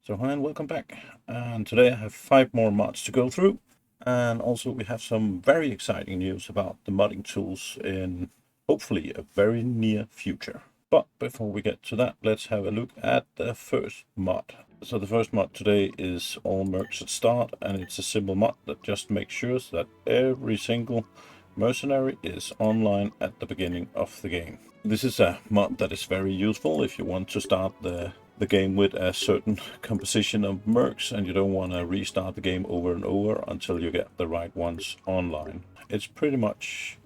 So hi and welcome back. And today I have 5 more mods to go through. And also we have some very exciting news about the modding tools in hopefully a very near future. But before we get to that, let's have a look at the first mod. So the first mod today is all mercs at start, and it's a simple mod that just makes sure that every single mercenary is online at the beginning of the game. This is a mod that is very useful if you want to start the game with a certain composition of mercs and you don't want to restart the game over and over until you get the right ones online. It's pretty much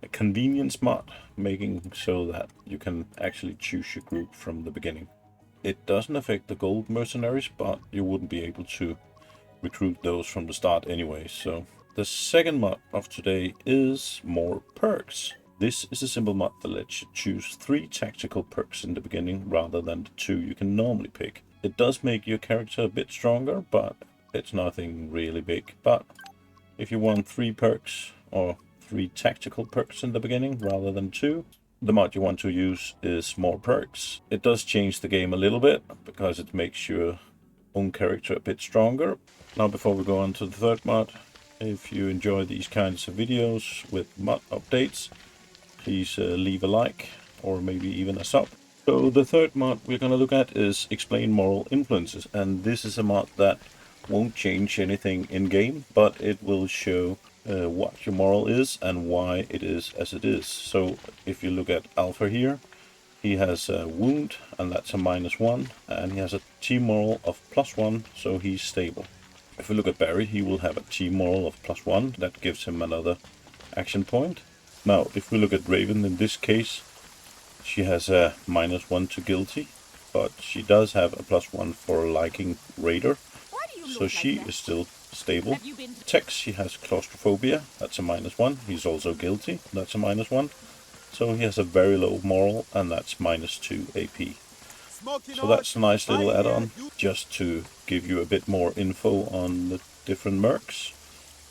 a convenience mod, making so that you can actually choose your group from the beginning. It doesn't affect the gold mercenaries, but you wouldn't be able to recruit those from the start anyway. So the second mod of today is more perks. This is a simple mod that lets you choose 3 tactical perks in the beginning rather than the 2 you can normally pick. It does make your character a bit stronger, but it's nothing really big. But if you want 3 perks or 3 tactical perks in the beginning rather than 2, the mod you want to use is more perks. It does change the game a little bit because it makes your own character a bit stronger. Now before we go on to the third mod, if you enjoy these kinds of videos with mod updates, please leave a like or maybe even a sub. So the third mod we're going to look at is explain moral influences, and this is a mod that won't change anything in game, but it will show what your moral is and why it is as it is. So if you look at Alpha here, he has a wound and that's a -1, and he has a T moral of +1, so he's stable. If we look at Barry, he will have a T moral of +1, that gives him another action point. Now, if we look at Raven, in this case, she has a -1 to guilty, but she does have a +1 for liking Raider, so she is still stable. Tex, she has claustrophobia, that's a -1. He's also guilty, that's a -1. So he has a very low moral, and that's -2 AP. So that's a nice little add-on, just to give you a bit more info on the different mercs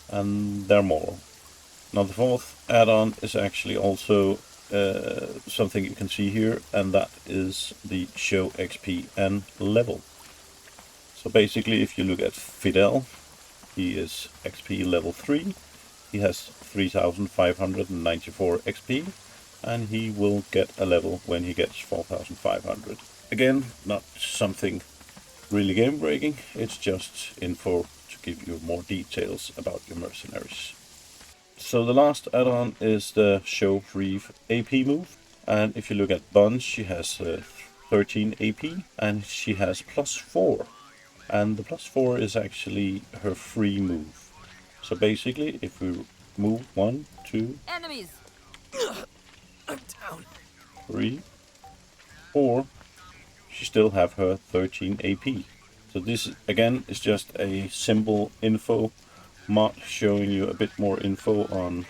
and their moral. Now the fourth add-on is actually also something you can see here, and that is the show XP and level. So basically, if you look at Fidel, he is XP level 3, he has 3594 XP, and he will get a level when he gets 4500. Again, not something really game breaking, it's just info to give you more details about your mercenaries. So the last add-on is the show brief AP move, and if you look at Buns, she has 13 AP and she has +4, and the +4 is actually her free move. So basically, if we move 1, 2, enemies, I'm down, 3, 4, she still have her 13 AP. So this again is just a simple info mod showing you a bit more info on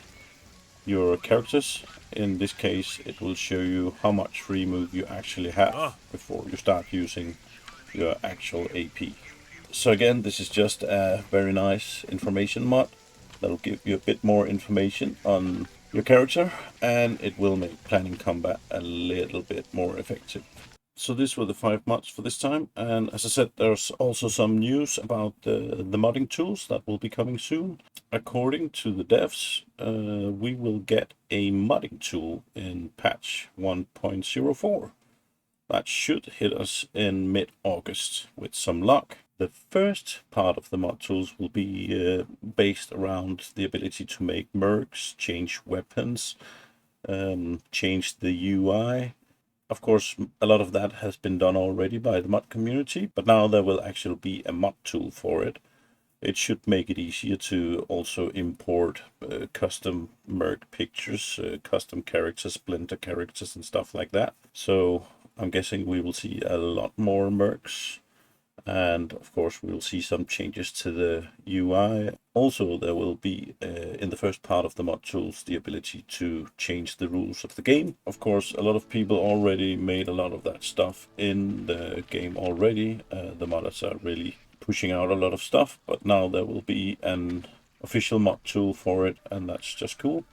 your characters. In this case, it will show you how much free move you actually have before you start using your actual AP. So again, this is just a very nice information mod that'll give you a bit more information on your character, and it will make planning combat a little bit more effective. So these were the 5 mods for this time, and as I said, there's also some news about the modding tools that will be coming soon. According to the devs, we will get a modding tool in patch 1.04. That should hit us in mid-August with some luck. The first part of the mod tools will be based around the ability to make mercs, change weapons, change the UI. Of course, a lot of that has been done already by the mod community, but now there will actually be a mod tool for it. It should make it easier to also import custom merc pictures, custom characters, splinter characters and stuff like that. So I'm guessing we will see a lot more mercs, and of course we'll see some changes to the UI. Also, there will be in the first part of the mod tools the ability to change the rules of the game. Of course, a lot of people already made a lot of that stuff in the game already. The modders are really pushing out a lot of stuff, but now there will be an official mod tool for it, and that's just cool.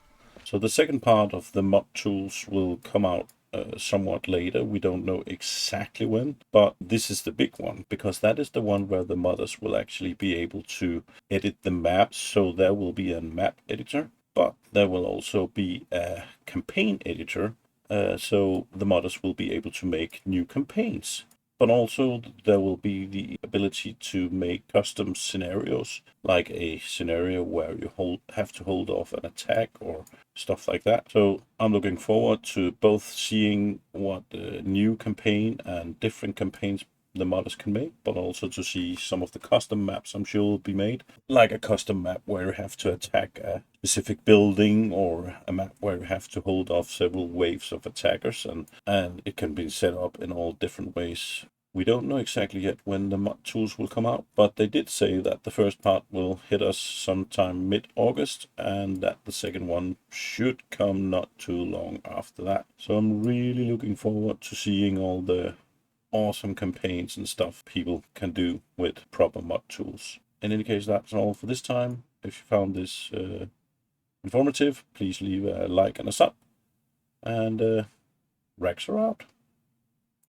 So the second part of the mod tools will come out somewhat later. We don't know exactly when, but this is the big one, because that is the one where the modders will actually be able to edit the maps. So there will be a map editor, but there will also be a campaign editor. So the modders will be able to make new campaigns. But also there will be the ability to make custom scenarios, like a scenario where you have to hold off an attack or stuff like that. So I'm looking forward to both seeing what new campaign and different campaigns the modders can make, but also to see some of the custom maps I'm sure will be made, like a custom map where you have to attack a specific building, or a map where you have to hold off several waves of attackers, and it can be set up in all different ways. We don't know exactly yet when the mod tools will come out, but they did say that the first part will hit us sometime mid-August, and that the second one should come not too long after that. So I'm really looking forward to seeing all the awesome campaigns and stuff people can do with proper mod tools. In any case, that's all for this time. If you found this informative, please leave a like and a sub, and Rex are out.